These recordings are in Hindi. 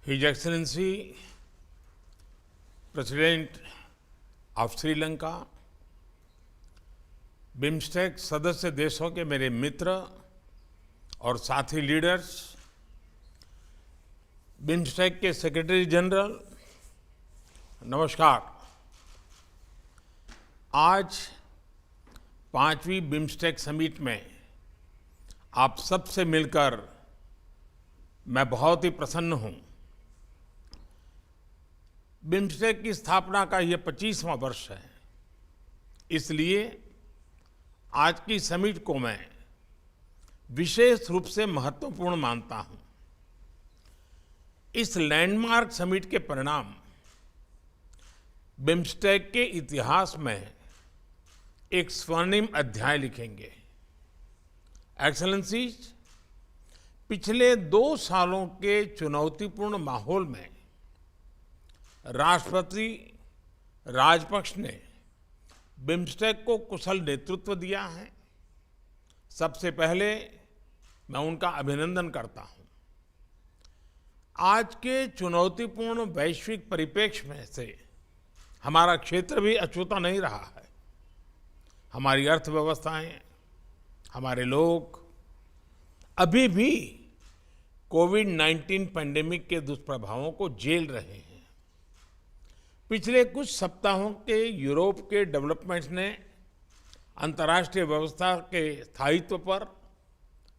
His Excellency, President of Sri Lanka, BIMSTEC सदस्य देशों के मेरे मित्र और साथी लीडर्स, बिम्स्टेक के सेक्रेटरी जनरल, नमस्कार। आज 5वीं बिम्स्टेक समिट में आप सबसे मिलकर मैं बहुत ही प्रसन्न हूं। बिम्स्टेक की स्थापना का यह 25वां वर्ष है, इसलिए आज की समिट को मैं विशेष रूप से महत्वपूर्ण मानता हूं। इस लैंडमार्क समिट के परिणाम बिम्स्टेक के इतिहास में एक स्वर्णिम अध्याय लिखेंगे। एक्सेलेंसीज, पिछले 2 सालों के चुनौतीपूर्ण माहौल में राष्ट्रपति राजपक्ष ने बिम्स्टेक को कुशल नेतृत्व दिया है। सबसे पहले मैं उनका अभिनंदन करता हूं। आज के चुनौतीपूर्ण वैश्विक परिप्रेक्ष्य में से हमारा क्षेत्र भी अछूता नहीं रहा है। हमारी अर्थव्यवस्थाएं, हमारे लोग अभी भी कोविड-19 पैंडेमिक के दुष्प्रभावों को झेल रहे हैं। पिछले कुछ सप्ताहों के यूरोप के डेवलपमेंट्स ने अंतर्राष्ट्रीय व्यवस्था के स्थायित्व पर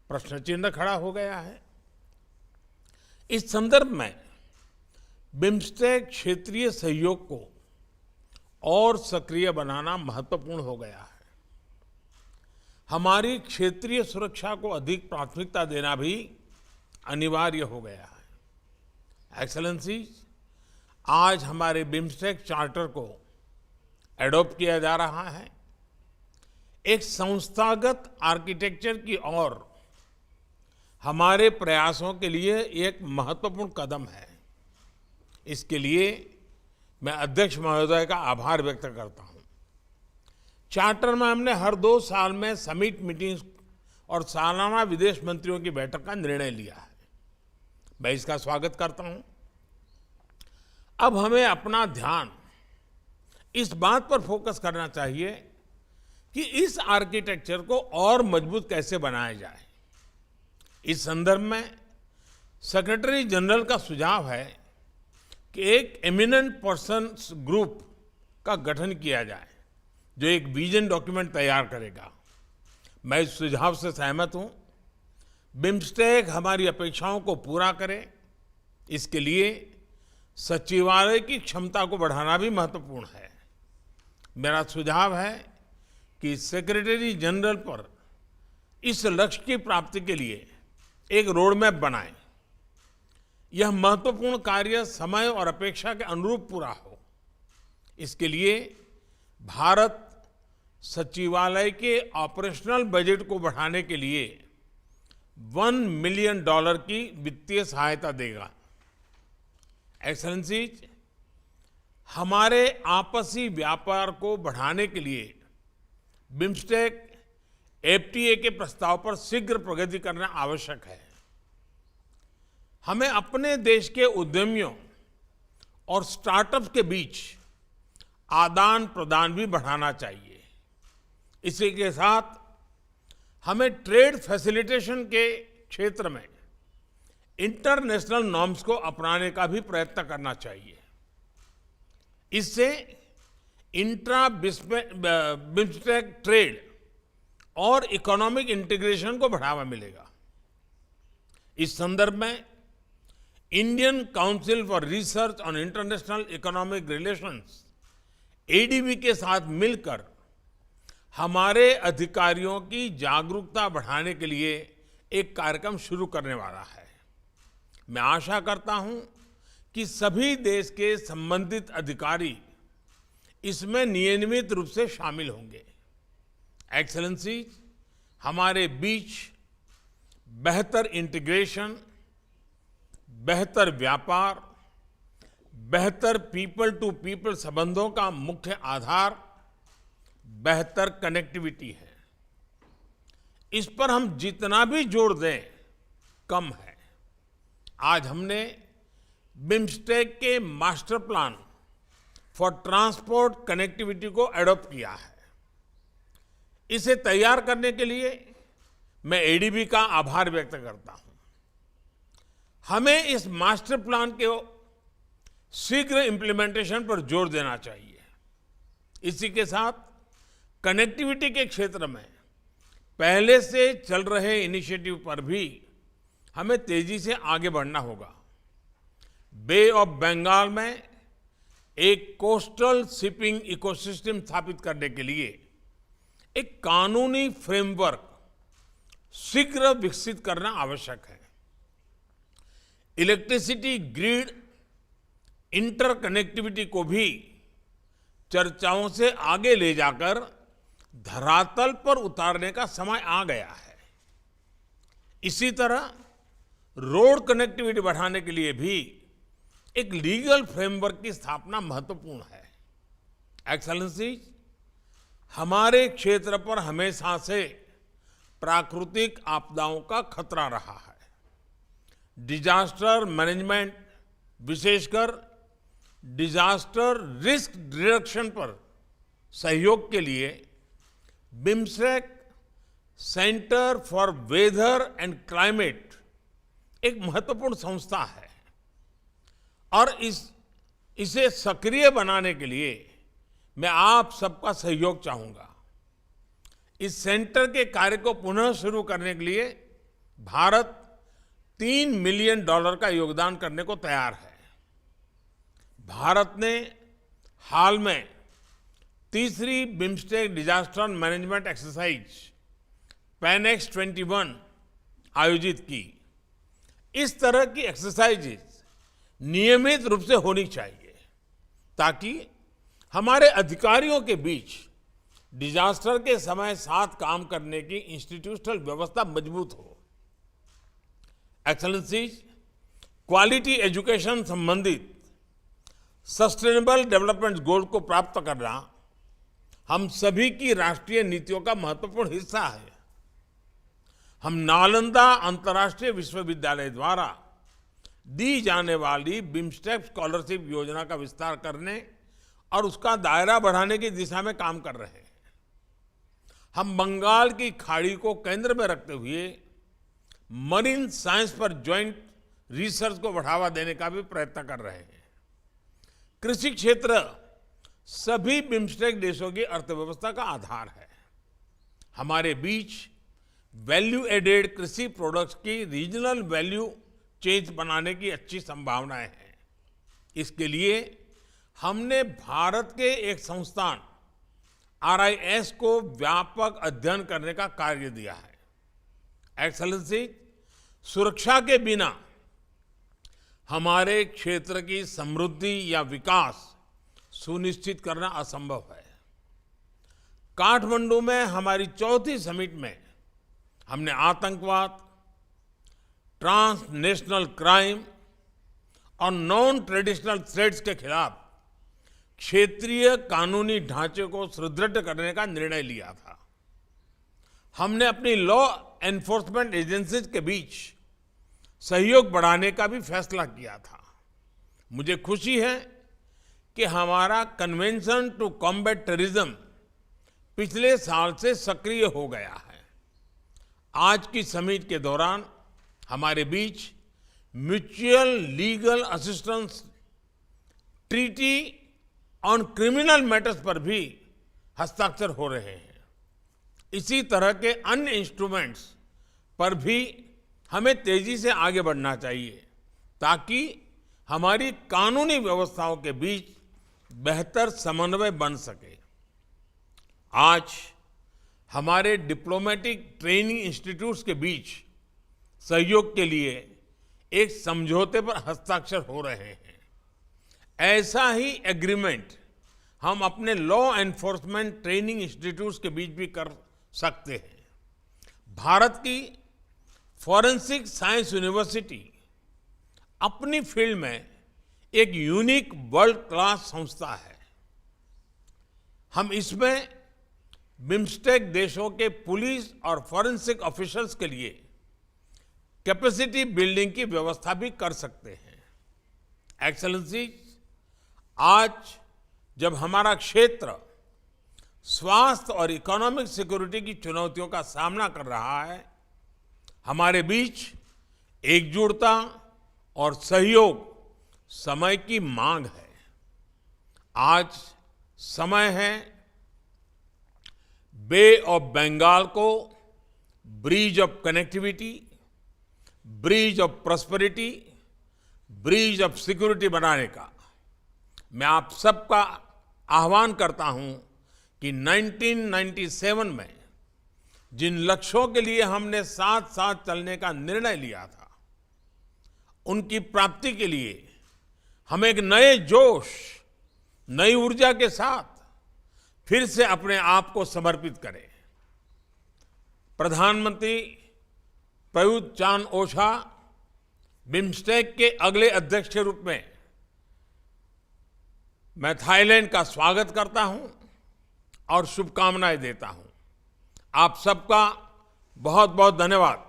प्रश्न चिन्ह खड़ा हो गया है। इस संदर्भ में बिम्स्टेक क्षेत्रीय सहयोग को और सक्रिय बनाना महत्वपूर्ण हो गया है। हमारी क्षेत्रीय सुरक्षा को अधिक प्राथमिकता देना भी अनिवार्य हो गया है। एक्सेलेंसीज, आज हमारे बिम्स्टेक चार्टर को एडॉप्ट किया जा रहा है। एक संस्थागत आर्किटेक्चर की ओर हमारे प्रयासों के लिए एक महत्वपूर्ण कदम है। इसके लिए मैं अध्यक्ष महोदय का आभार व्यक्त करता हूं। चार्टर में हमने हर 2 साल में समिट मीटिंग्स और सालाना विदेश मंत्रियों की बैठक का निर्णय लिया है। मैं इसका स्वागत करता हूं। अब हमें अपना ध्यान इस बात पर फोकस करना चाहिए कि इस आर्किटेक्चर को और मजबूत कैसे बनाया जाए। इस संदर्भ में सेक्रेटरी जनरल का सुझाव है कि एक एमिनेंट पर्सन्स ग्रुप का गठन किया जाए जो एक विजन डॉक्यूमेंट तैयार करेगा। मैं इस सुझाव से सहमत हूं। बिम्स्टेक हमारी अपेक्षाओं को पूरा करे, इसके लिए सचिवालय की क्षमता को बढ़ाना भी महत्वपूर्ण है। मेरा सुझाव है कि सेक्रेटरी जनरल पर इस लक्ष्य की प्राप्ति के लिए एक रोड मैप बनाएं। यह महत्वपूर्ण कार्य समय और अपेक्षा के अनुरूप पूरा हो। इसके लिए भारत सचिवालय के ऑपरेशनल बजट को बढ़ाने के लिए $1 मिलियन की वित्तीय सहायता देगा। एक्सेलेंसीज, हमारे आपसी व्यापार को बढ़ाने के लिए बिम्स्टेक एफटीए के प्रस्ताव पर शीघ्र प्रगति करना आवश्यक है। हमें अपने देश के उद्यमियों और स्टार्टअप्स के बीच आदान प्रदान भी बढ़ाना चाहिए। इसी के साथ हमें ट्रेड फैसिलिटेशन के क्षेत्र में इंटरनेशनल नॉर्म्स को अपनाने का भी प्रयत्न करना चाहिए। इससे इंट्रा बिम्स्टेक ट्रेड और इकोनॉमिक इंटीग्रेशन को बढ़ावा मिलेगा। इस संदर्भ में Indian council for research on international economic relations ADB के साथ मिलकर हमारे अधिकारियों की जागरूकता बढ़ाने के लिए एक कार्यक्रम शुरू करने वाला है। मैं आशा करता हूं कि सभी देश के संबंधित अधिकारी इसमें नियमित रूप से शामिल होंगे। एक्सेलेंसीज, हमारे बीच बेहतर इंटीग्रेशन, बेहतर व्यापार, बेहतर पीपल टू पीपल संबंधों का मुख्य आधार बेहतर कनेक्टिविटी है। इस पर हम जितना भी जोर दें कम है। आज हमने बिम्स्टेक के master plan for transport connectivity को एडॉप्ट किया है। इसे तैयार करने के लिए मैं एडीबी का आभार व्यक्त करता हूं। हमें इस मास्टर प्लान के शीघ्र इंप्लीमेंटेशन पर जोर देना चाहिए। इसी के साथ कनेक्टिविटी के क्षेत्र में पहले से चल रहे इनिशिएटिव पर भी हमें तेजी से आगे बढ़ना होगा। बे ऑफ बंगाल में एक कोस्टल शिपिंग इकोसिस्टम स्थापित करने के लिए एक कानूनी फ्रेमवर्क शीघ्र विकसित करना आवश्यक है। इलेक्ट्रिसिटी ग्रिड इंटरकनेक्टिविटी को भी चर्चाओं से आगे ले जाकर धरातल पर उतारने का समय आ गया है। इसी तरह रोड कनेक्टिविटी बढ़ाने के लिए भी एक लीगल फ्रेमवर्क की स्थापना महत्वपूर्ण है। एक्सेलेंसीज, हमारे क्षेत्र पर हमेशा से प्राकृतिक आपदाओं का खतरा रहा है। डिजास्टर मैनेजमेंट, विशेषकर डिजास्टर रिस्क रिडक्शन पर सहयोग के लिए BIMSTEC centre for weather and climate एक महत्वपूर्ण संस्था है और इसे सक्रिय बनाने के लिए मैं आप सबका सहयोग चाहूंगा। इस सेंटर के कार्य को पुनः शुरू करने के लिए भारत $3 मिलियन का योगदान करने को तैयार है। भारत ने हाल में तीसरी बिम्स्टेक डिजास्टर मैनेजमेंट एक्सरसाइज पैनेक्स 21 आयोजित की। इस तरह की एक्सरसाइजेज नियमित रूप से होनी चाहिए ताकि हमारे अधिकारियों के बीच डिजास्टर के समय साथ काम करने की इंस्टीट्यूशनल व्यवस्था मजबूत हो। एक्सेलेंसीज, क्वालिटी एजुकेशन संबंधित सस्टेनेबल डेवलपमेंट गोल को प्राप्त करना हम सभी की राष्ट्रीय नीतियों का महत्वपूर्ण हिस्सा है। हम नालंदा अंतर्राष्ट्रीय विश्वविद्यालय द्वारा दी जाने वाली बिम्स्टेक स्कॉलरशिप योजना का विस्तार करने और उसका दायरा बढ़ाने की दिशा में काम कर रहे हैं। हम बंगाल की खाड़ी को केंद्र में रखते हुए मरीन साइंस पर ज्वाइंट रिसर्च को बढ़ावा देने का भी प्रयत्न कर रहे हैं। कृषि क्षेत्र सभी बिम्स्टेक देशों की अर्थव्यवस्था का आधार है। हमारे बीच वैल्यू एडेड कृषि प्रोडक्ट्स की रीजनल वैल्यू चेन बनाने की अच्छी संभावनाएं हैं। इसके लिए हमने भारत के एक संस्थान RIS को व्यापक अध्ययन करने का कार्य दिया है। एक्सेलेंसी, सुरक्षा के बिना हमारे क्षेत्र की समृद्धि या विकास सुनिश्चित करना असंभव है। काठमांडू में हमारी चौथी समिट में हमने आतंकवाद, ट्रांसनेशनल क्राइम और नॉन ट्रेडिशनल थ्रेट्स के खिलाफ क्षेत्रीय कानूनी ढांचे को सुदृढ़ करने का निर्णय लिया था। हमने अपनी लॉ एनफोर्समेंट एजेंसीज के बीच सहयोग बढ़ाने का भी फैसला किया था। मुझे खुशी है कि हमारा कन्वेंशन टू कॉम्बैट टेररिज्म पिछले साल से सक्रिय हो गया है। आज की समिट के दौरान हमारे बीच mutual legal assistance treaty on criminal matters पर भी हस्ताक्षर हो रहे हैं। इसी तरह के अन्य इंस्ट्रूमेंट्स पर भी हमें तेजी से आगे बढ़ना चाहिए ताकि हमारी कानूनी व्यवस्थाओं के बीच बेहतर समन्वय बन सके। आज हमारे डिप्लोमेटिक ट्रेनिंग इंस्टीट्यूट्स के बीच सहयोग के लिए एक समझौते पर हस्ताक्षर हो रहे हैं। ऐसा ही एग्रीमेंट हम अपने लॉ एनफोर्समेंट ट्रेनिंग इंस्टीट्यूट्स के बीच भी कर सकते हैं। भारत की फॉरेंसिक साइंस यूनिवर्सिटी अपनी फील्ड में एक यूनिक वर्ल्ड क्लास संस्था है। हम इसमें बिम्स्टेक देशों के पुलिस और फॉरेंसिक ऑफिसर्स के लिए कैपेसिटी बिल्डिंग की व्यवस्था भी कर सकते हैं। एक्सेलेंसीज, आज जब हमारा क्षेत्र स्वास्थ्य और इकोनॉमिक सिक्योरिटी की चुनौतियों का सामना कर रहा है, हमारे बीच एकजुटता और सहयोग समय की मांग है। आज समय है बे ऑफ बंगाल को bridge of connectivity, bridge of prosperity, bridge of security बनाने का। मैं आप सबका आह्वान करता हूं कि 1997 में जिन लक्ष्यों के लिए हमने साथ साथ चलने का निर्णय लिया था, उनकी प्राप्ति के लिए हम एक नए जोश, नई ऊर्जा के साथ फिर से अपने आप को समर्पित करें। प्रधानमंत्री प्रयुक्त चान-ओछा बिम्स्टेक के अगले अध्यक्ष के रूप में मैं थाईलैंड का स्वागत करता हूं और शुभकामनाएं देता हूं। आप सबका बहुत बहुत धन्यवाद।